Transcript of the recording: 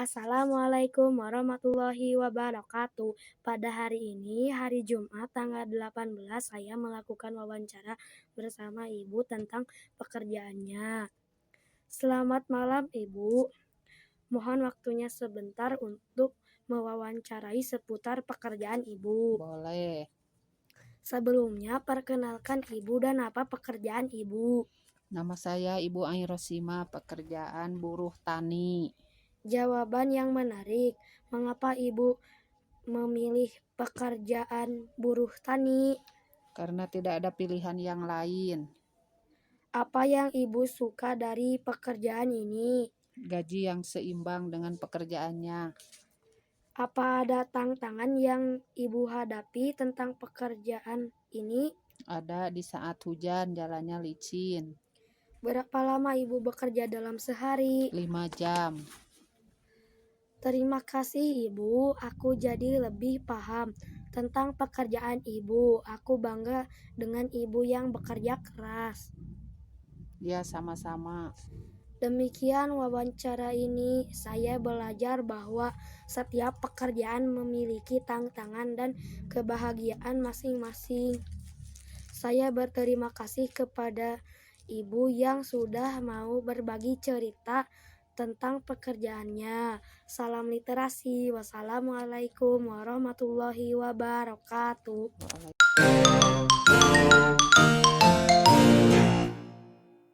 Assalamualaikum warahmatullahi wabarakatuh. Pada hari ini, hari Jumat tanggal 18, saya melakukan wawancara bersama Ibu tentang pekerjaannya. Selamat malam Ibu. Mohon waktunya sebentar untuk mewawancarai seputar pekerjaan Ibu. Boleh. Sebelumnya, perkenalkan Ibu dan apa pekerjaan Ibu. Nama saya Ibu Airosima, pekerjaan buruh tani. Jawaban yang menarik. Mengapa Ibu memilih pekerjaan buruh tani? Karena tidak ada pilihan yang lain. Apa yang Ibu suka dari pekerjaan ini? Gaji yang seimbang dengan pekerjaannya. Apa ada tantangan yang Ibu hadapi tentang pekerjaan ini? Ada di saat hujan, jalannya licin. Berapa lama Ibu bekerja dalam sehari? 5 jam. Terima kasih Ibu, aku jadi lebih paham tentang pekerjaan Ibu. Aku bangga dengan Ibu yang bekerja keras. Ya, sama-sama. Demikian wawancara ini, saya belajar bahwa setiap pekerjaan memiliki tantangan dan kebahagiaan masing-masing. Saya berterima kasih kepada Ibu yang sudah mau berbagi cerita tentang pekerjaannya. Salam literasi. Wassalamualaikum warahmatullahi wabarakatuh.